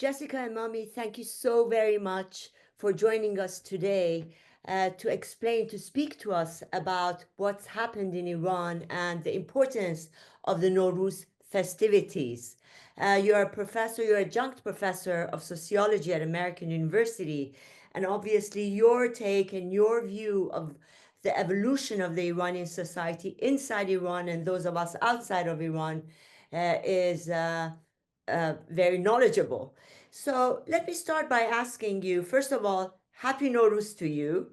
Jessica and Mommy, thank you so very much for joining us today to explain, to speak to us about what's happened in Iran and the importance of the Nowruz festivities. You're a professor, you're adjunct professor of sociology at American University, and obviously your take and your view of the evolution of the Iranian society inside Iran and those of us outside of Iran is very knowledgeable. So let me start by asking you, first of all, Happy Nowruz to you.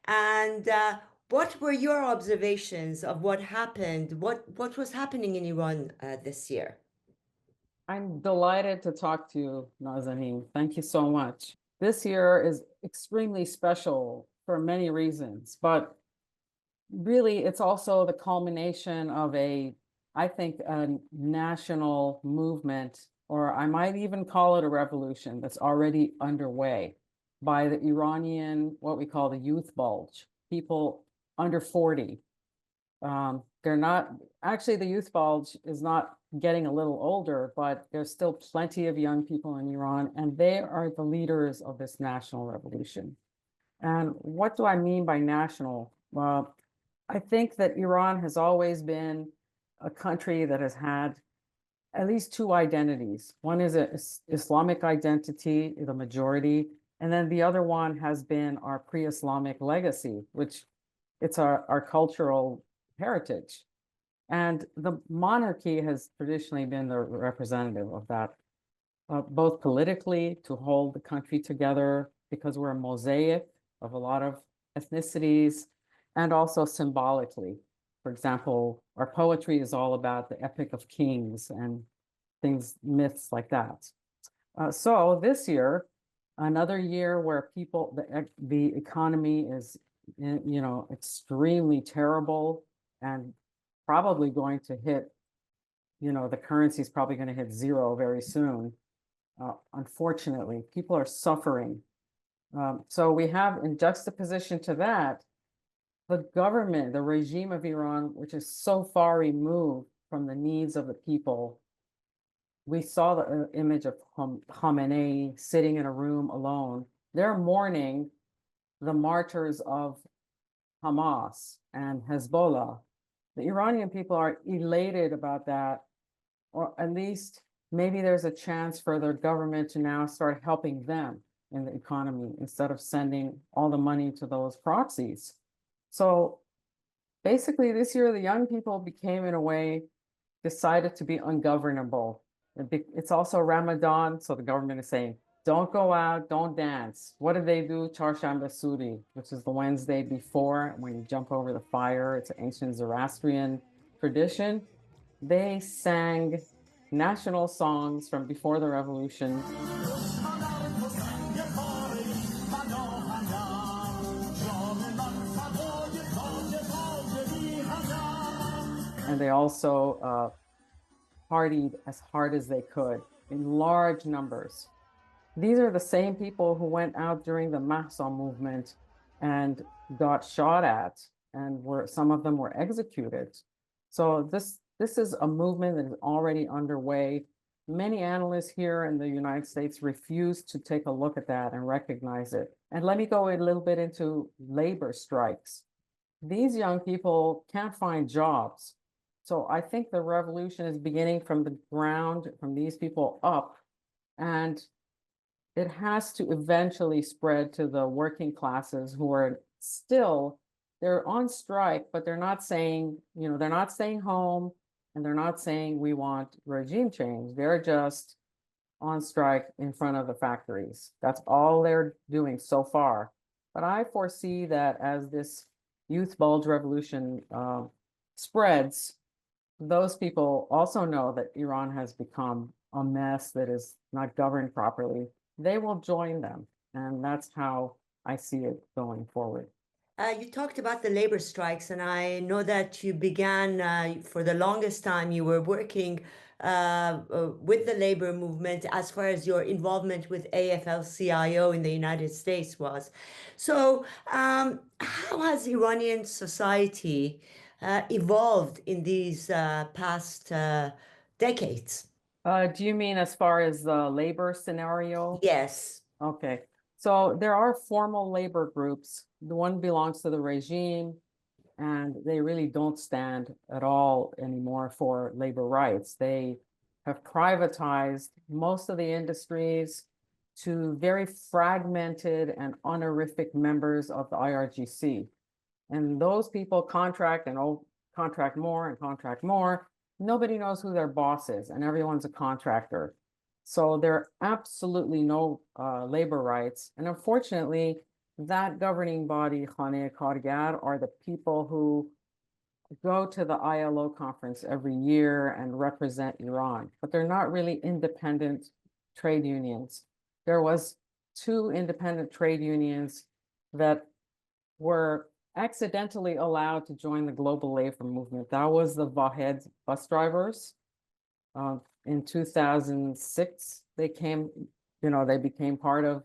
And what were your observations of what happened? What was happening in Iran this year? I'm delighted to talk to you, Nazanin. Thank you so much. This year is extremely special for many reasons, but really it's also the culmination of I think, a national movement, or I might even call it a revolution that's already underway by the Iranian, what we call the youth bulge, people under 40. They're not, actually the youth bulge is not getting a little older, but there's still plenty of young people in Iran, and they are the leaders of this national revolution. And what do I mean by national? Well, I think that Iran has always been a country that has had at least two identities. One is an Islamic identity, the majority, and then the other one has been our pre-Islamic legacy, which it's our cultural heritage. And the monarchy has traditionally been the representative of that, both politically to hold the country together because we're a mosaic of a lot of ethnicities, and also symbolically. For example, our poetry is all about the Epic of Kings and things, myths like that. So this year, another year where the economy is, extremely terrible and probably going to hit, the currency is probably going to hit zero very soon. Unfortunately, people are suffering. So we have, in juxtaposition to that, the government, the regime of Iran, which is so far removed from the needs of the people. We saw the image of Khamenei sitting in a room alone. They're mourning the martyrs of Hamas and Hezbollah. The Iranian people are elated about that, or at least maybe there's a chance for their government to now start helping them in the economy instead of sending all the money to those proxies. So basically this year, the young people became, in a way, decided to be ungovernable. It's also Ramadan, so the government is saying, don't go out, don't dance. What did they do? Charshamba Suri, which is the Wednesday before, when you jump over the fire. It's an ancient Zoroastrian tradition. They sang national songs from before the revolution. And they also partied as hard as they could in large numbers. These are the same people who went out during the Mahsa movement and got shot at, and some of them were executed. So this is a movement that is already underway. Many analysts here in the United States refuse to take a look at that and recognize it. And let me go a little bit into labor strikes. These young people can't find jobs. So I think the revolution is beginning from the ground, from these people up, and it has to eventually spread to the working classes who are still, they're on strike, but they're not saying, they're not staying home, and they're not saying we want regime change. They're just on strike in front of the factories. That's all they're doing so far. But I foresee that as this youth bulge revolution spreads, those people also know that Iran has become a mess that is not governed properly. They will join them. And that's how I see it going forward. You talked about the labor strikes, and I know that you began, for the longest time, you were working with the labor movement as far as your involvement with AFL-CIO in the United States was. So, how has Iranian society evolved in these past decades? Do you mean as far as the labor scenario? Yes. Okay, so there are formal labor groups. The one belongs to the regime, and they really don't stand at all anymore for labor rights. They have privatized most of the industries to very fragmented and honorific members of the IRGC. And those people contract and contract more and contract more. Nobody knows who their boss is, and everyone's a contractor. So there are absolutely no labor rights. And unfortunately, that governing body, Khaneh Kargar, are the people who go to the ILO conference every year and represent Iran, but they're not really independent trade unions. There was two independent trade unions that were accidentally allowed to join the global labor movement. That was the Vahed bus drivers. In 2006, they became part of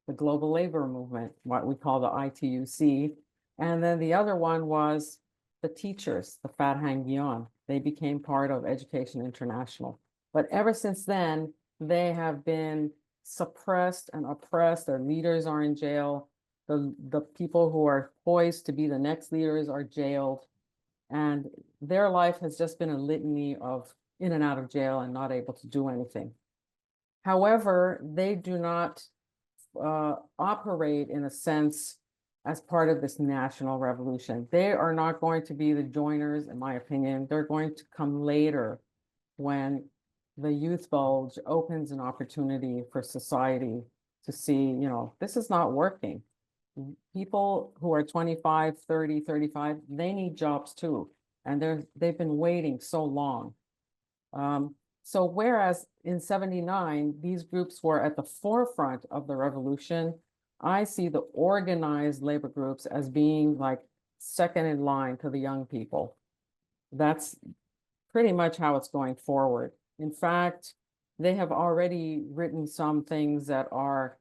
the global labor movement, what we call the ITUC. And then the other one was the teachers, the Farhangiyan. They became part of Education International. But ever since then, they have been suppressed and oppressed. Their leaders are in jail. The people who are poised to be the next leaders are jailed. And their life has just been a litany of in and out of jail and not able to do anything. However, they do not operate in a sense as part of this national revolution. They are not going to be the joiners, in my opinion. They're going to come later when the youth bulge opens an opportunity for society to see, this is not working. People who are 25, 30, 35, they need jobs too. And they've been waiting so long. So whereas in 79, these groups were at the forefront of the revolution, I see the organized labor groups as being like second in line to the young people. That's pretty much how it's going forward. In fact, they have already written some things that are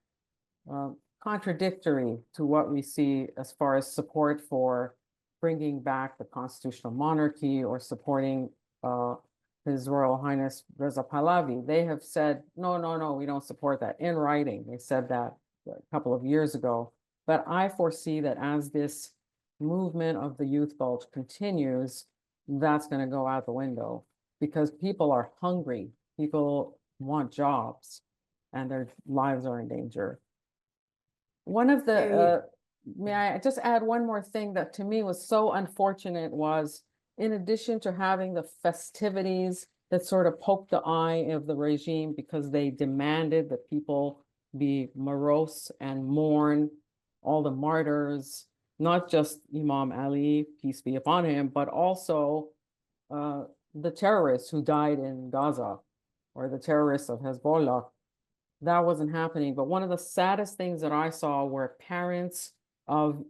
contradictory to what we see as far as support for bringing back the constitutional monarchy or supporting His Royal Highness Reza Pahlavi. They have said, no, no, no, we don't support that in writing. They said that a couple of years ago. But I foresee that as this movement of the youth bulge continues, that's going to go out the window because people are hungry. People want jobs and their lives are in danger. One of the, may I just add one more thing that to me was so unfortunate was in addition to having the festivities that sort of poked the eye of the regime because they demanded that people be morose and mourn all the martyrs, not just Imam Ali, peace be upon him, but also the terrorists who died in Gaza or the terrorists of Hezbollah. That wasn't happening. But one of the saddest things that I saw were parents of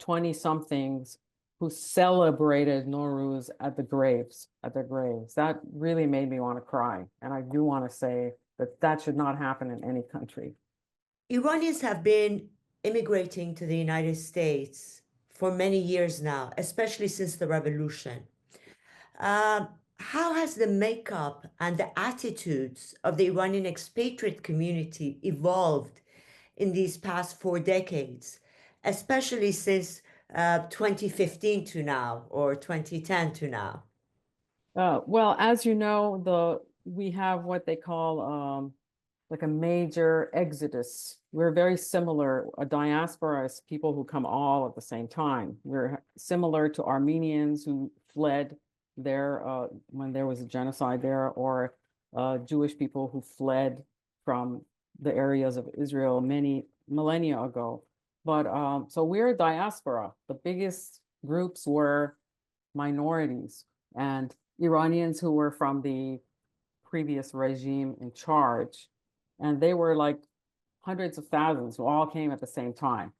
20-somethings who celebrated Nowruz at their graves. That really made me want to cry. And I do want to say that that should not happen in any country. Iranians have been immigrating to the United States for many years now, especially since the revolution. How has the makeup and the attitudes of the Iranian expatriate community evolved in these past 4 decades, especially since 2015 to now or 2010 to now? Well, as you know, we have what they call like a major exodus. We're very similar. A diaspora is people who come all at the same time. We're similar to Armenians who fled there when there was a genocide there, or Jewish people who fled from the areas of Israel many millennia ago. But so we're a diaspora. The biggest groups were minorities and Iranians who were from the previous regime in charge. And they were like hundreds of thousands who all came at the same time.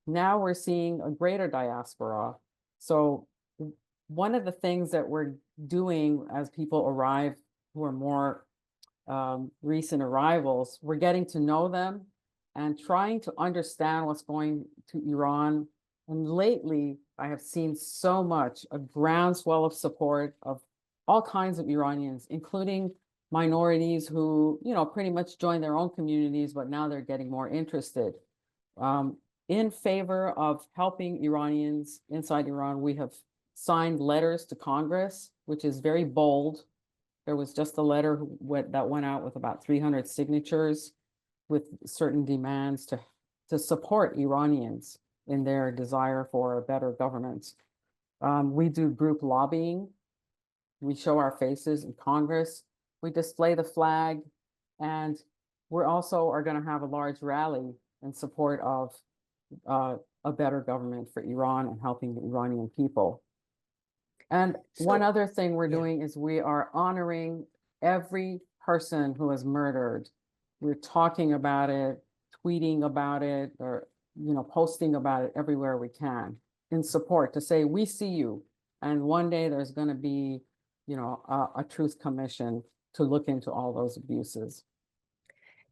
Now we're seeing a greater diaspora. So one of the things that we're doing as people arrive who are more recent arrivals, we're getting to know them and trying to understand what's going to Iran. And lately, I have seen so much, a groundswell of support of all kinds of Iranians, including minorities who, pretty much joined their own communities, but now they're getting more interested. In favor of helping Iranians inside Iran, we have signed letters to Congress, which is very bold. There was just a letter that went out with about 300 signatures with certain demands to support Iranians in their desire for a better government. We do group lobbying. We show our faces in Congress. We display the flag, and we're also are going to have a large rally in support of a better government for Iran and helping the Iranian people. And one So, other thing we're yeah. doing is we are honoring every person who was murdered. We're talking about it, tweeting about it, or posting about it everywhere we can in support to say we see you. And one day there's going to be, a truth commission to look into all those abuses.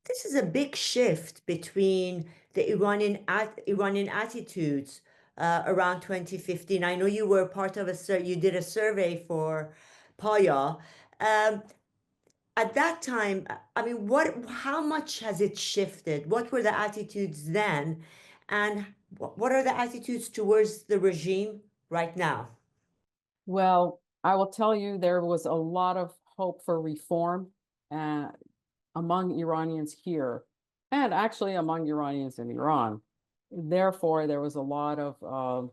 This is a big shift between the Iranian attitudes around 2015. I know you were part of you did a survey for Paya. Um, at that time, I mean, how much has it shifted? What were the attitudes then, and what are the attitudes towards the regime right now? Well, I will tell you, there was a lot of hope for reform uh, among Iranians here, and actually among Iranians in Iran. Therefore, there was a lot of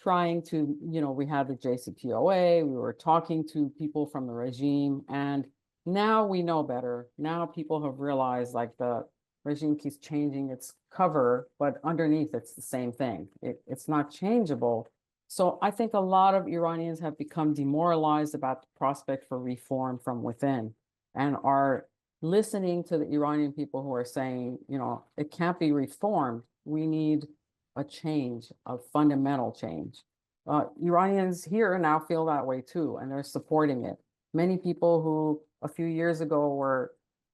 trying to, we had the JCPOA, we were talking to people from the regime, and now we know better. Now people have realized like the regime keeps changing its cover, but underneath it's the same thing. It's not changeable. So I think a lot of Iranians have become demoralized about the prospect for reform from within and are listening to the Iranian people who are saying, it can't be reformed. We need a change, a fundamental change. Iranians here now feel that way too, and they're supporting it. Many people who a few years ago were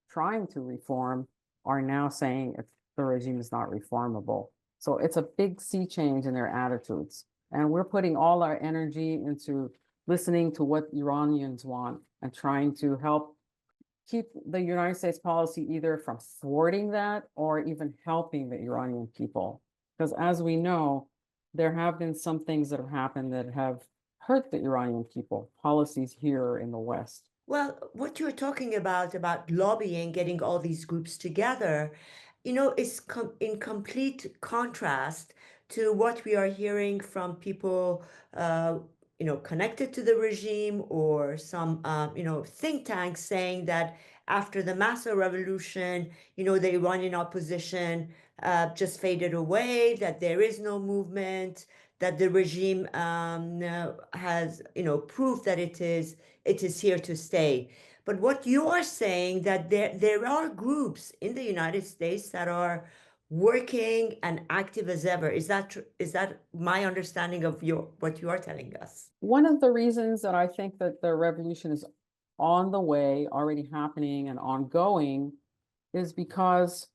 trying to reform are now saying if the regime is not reformable. So it's a big sea change in their attitudes. And we're putting all our energy into listening to what Iranians want and trying to help keep the United States policy either from thwarting that or even helping the Iranian people. Because as we know, there have been some things that have happened that have hurt the Iranian people, policies here in the West. Well, what you're talking about lobbying, getting all these groups together, is in complete contrast to what we are hearing from people, uh, connected to the regime or some, think tanks saying that after the Massa revolution, the Iranian opposition just faded away, that there is no movement, that the regime has, proof that it is here to stay. But what you are saying that there are groups in the United States that are working and active as ever. Is that my understanding of what you are telling us? One of the reasons that I think that the revolution is on the way, already happening and ongoing, is because,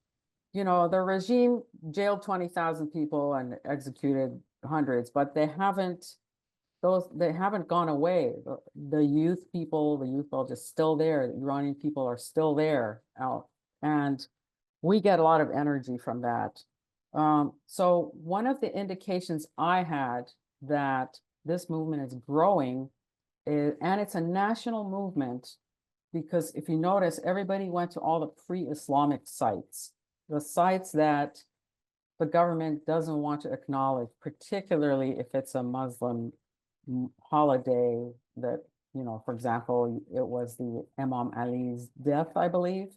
the regime jailed 20,000 people and executed hundreds, but they haven't gone away. The youth people, the youth are just still there. The Iranian people are still there out, and we get a lot of energy from that. So one of the indications I had that this movement is growing and it's a national movement because if you notice, everybody went to all the pre-Islamic sites, the sites that the government doesn't want to acknowledge, particularly if it's a Muslim holiday that, for example, it was the Imam Ali's death, I believe.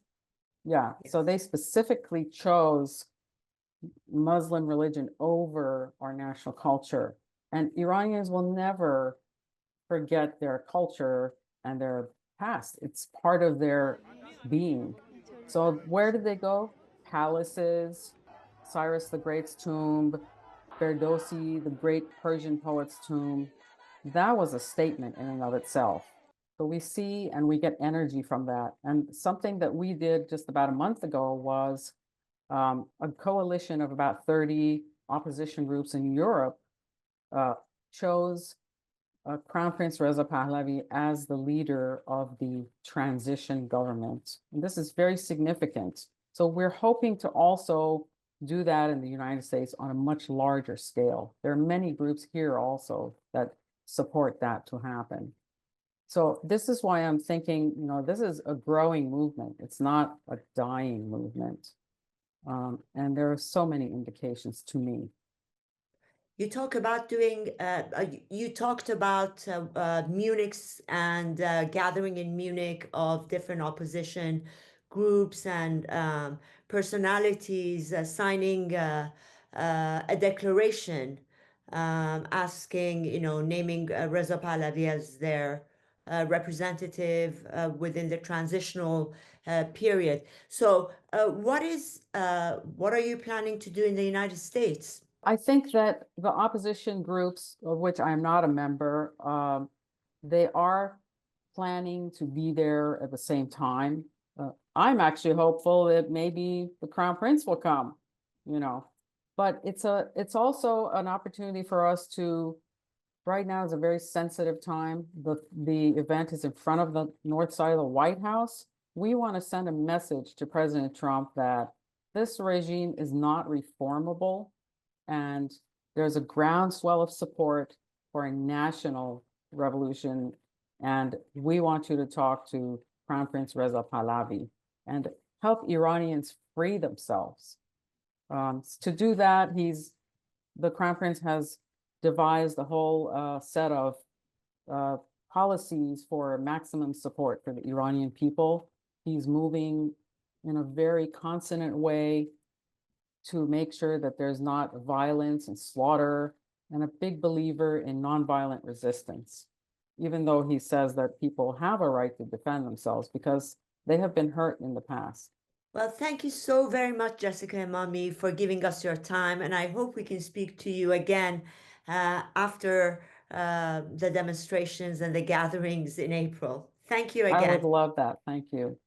Yeah, so they specifically chose Muslim religion over our national culture. And Iranians will never forget their culture and their past. It's part of their being. So where did they go? Palaces, Cyrus the Great's tomb, Ferdowsi, the great Persian poet's tomb. That was a statement in and of itself. So we see and we get energy from that. And something that we did just about a month ago was a coalition of about 30 opposition groups in Europe chose Crown Prince Reza Pahlavi as the leader of the transition government. And this is very significant. So we're hoping to also do that in the United States on a much larger scale. There are many groups here also that support that to happen. So this is why I'm thinking, this is a growing movement. It's not a dying movement. And there are so many indications to me. You talk about doing, you talked about Munich's and gathering in Munich of different opposition groups and personalities signing a declaration asking, naming Reza Pahlavi as their representative within the transitional period. So, what are you planning to do in the United States? I think that the opposition groups, of which I'm not a member, they are planning to be there at the same time. I'm actually hopeful that maybe the Crown Prince will come, you know. But it's also an opportunity for us to, right now is a very sensitive time. The event is in front of the north side of the White House. We want to send a message to President Trump that this regime is not reformable, and there's a groundswell of support for a national revolution. And we want you to talk to Crown Prince Reza Pahlavi and help Iranians free themselves. To do that, the Crown Prince has devised a whole set of policies for maximum support for the Iranian people. He's moving in a very consonant way to make sure that there's not violence and slaughter, and a big believer in nonviolent resistance, even though he says that people have a right to defend themselves because they have been hurt in the past. Well, thank you so very much, Jessica and Mommy, for giving us your time. And I hope we can speak to you again after the demonstrations and the gatherings in April. Thank you I would again. love that. Thank you.